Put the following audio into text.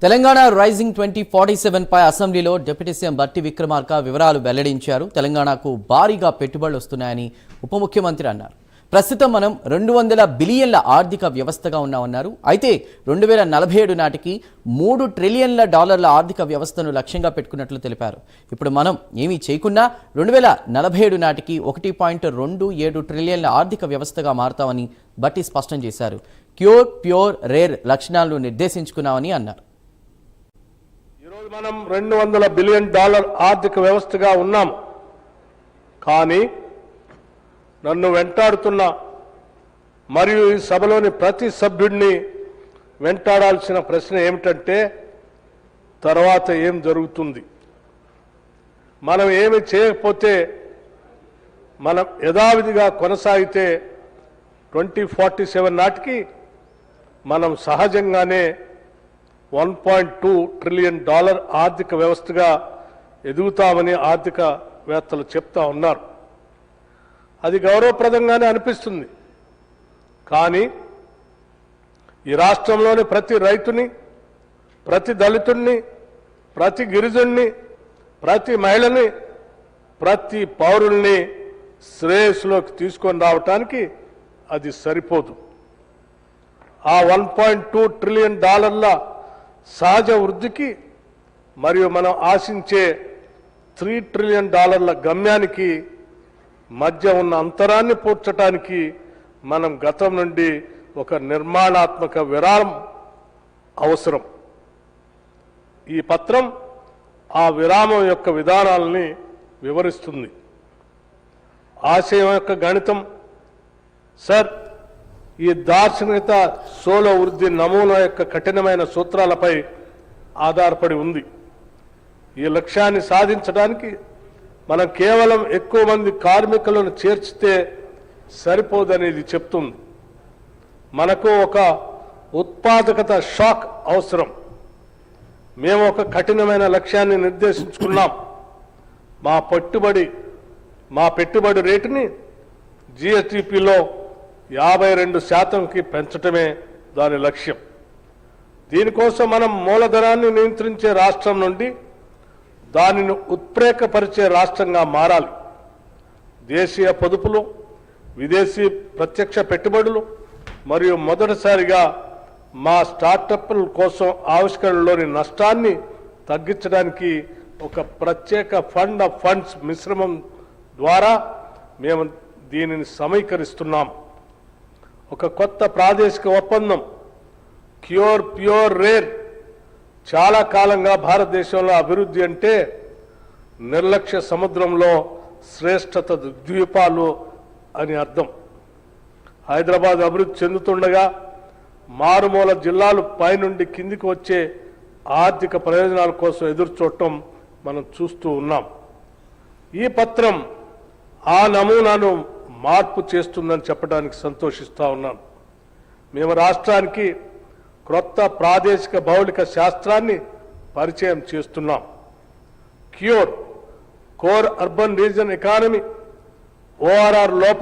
Telangana rising 2047 పై అసెంబ్లీలో deputy CM బట్టి విక్రమార్క వివరాలు వెల్లడించారు. తెలంగాణకు భారీగా పెట్టుబడులు వస్తున్నాయని ఉప ముఖ్యమంత్రి అన్నారు. ప్రస్తుతం మనం 200 బిలియన్ల ఆర్థిక వ్యవస్థగా ఉన్నామన్నారు. అయితే 2047 నాటికి $3 ట్రిలియన్ల ఆర్థిక వ్యవస్థను లక్ష్యంగా పెట్టుకున్నట్లు తెలిపారు. ఇప్పుడు మనం ఏమీ చేయకున్నా 2047 నాటికి 1.27 ట్రిలియన్ల ఆర్థిక వ్యవస్థగా మారతామని బట్టి స్పష్టం చేశారు. క్యూర్, ప్యూర్, రేర్ లక్షణాలను నిర్దేశించుకున్నామని అన్నారు. ఈరోజు మనం $200 బిలియన్ ఆర్థిక వ్యవస్థగా ఉన్నాం. కానీ నన్ను వెంటాడుతున్న మరియు ఈ సభలోని ప్రతి సభ్యుడిని వెంటాడాల్సిన ప్రశ్న ఏమిటంటే, తర్వాత ఏం జరుగుతుంది? మనం ఏమి చేయకపోతే, మనం యథావిధిగా కొనసాగితే 2047 నాటికి మనం సహజంగానే $1.2 ట్రిలియన్ ఆర్థిక వ్యవస్థగా ఎదుగుతామని ఆర్థికవేత్తలు చెప్తా ఉన్నారు. అది గౌరవప్రదంగానే అనిపిస్తుంది. కానీ ఈ రాష్ట్రంలోని ప్రతి రైతుని, ప్రతి దళితుడిని, ప్రతి గిరిజనుని, ప్రతి మహిళని, ప్రతి పౌరుల్ని శ్రేయస్సులోకి తీసుకొని రావటానికి అది సరిపోదు. ఆ $1.2 ట్రిలియన్ సహజ వృద్ధికి మరియు మనం ఆశించే $3 ట్రిలియన్ గమ్యానికి మధ్య ఉన్న అంతరాన్ని పూడ్చడానికి మనం గతం నుండి ఒక నిర్మాణాత్మక విరామం అవసరం. ఈ పత్రం ఆ విరామం యొక్క విధానాలని వివరిస్తుంది. ఆశయం యొక్క గణితం సార్, ఈ దార్శనికత సోలో వృద్ధి నమూనా యొక్క కఠినమైన సూత్రాలపై ఆధారపడి ఉంది. ఈ లక్ష్యాన్ని సాధించడానికి మనం కేవలం ఎక్కువ మంది కార్మికులను చేర్చితే సరిపోదనేది చెప్తుంది. మనకు ఒక ఉత్పాదకత షాక్ అవసరం. మేము ఒక కఠినమైన లక్ష్యాన్ని నిర్దేశించుకున్నాం. మా పెట్టుబడి రేటుని జిఎస్డిపిలో 52%కి పెంచటమే దాని లక్ష్యం. దీనికోసం మనం మూలధనాన్ని నియంత్రించే రాష్ట్రం నుండి దానిని ఉత్ప్రేరకపరిచే రాష్ట్రంగా మారాలి. దేశీయ పొదుపులు, విదేశీ ప్రత్యక్ష పెట్టుబడులు మరియు మొదటిసారిగా మా స్టార్టప్ల కోసం ఆవిష్కరణలోని నష్టాన్ని తగ్గించడానికి ఒక ప్రత్యేక ఫండ్ ఆఫ్ ఫండ్స్ మిశ్రమం ద్వారా మేము దీనిని సమీకరిస్తున్నాం. ఒక కొత్త ప్రాదేశిక ఒప్పందం క్యూర్, ప్యూర్, రేర్. చాలా కాలంగా భారతదేశంలో అభివృద్ధి అంటే నిర్లక్ష్య సముద్రంలో శ్రేష్టత ద్వీపాలు అని అర్థం. హైదరాబాద్ అభివృద్ధి చెందుతుండగా మారుమూల జిల్లాలు పైనుండి కిందికి వచ్చే ఆర్థిక ప్రయోజనాల కోసం ఎదురు చూడటం మనం చూస్తూ ఉన్నాం. ఈ పత్రం ఆ నమూనాను మార్పు చేస్తుందని చెప్పడానికి సంతోషిస్తూ ఉన్నాను. మేము రాష్ట్రానికి క్రొత్త ప్రాదేశిక భౌగోళిక శాస్త్రాన్ని పరిచయం చేస్తున్నాం. Cure, core urban reason economy, ORR లోపల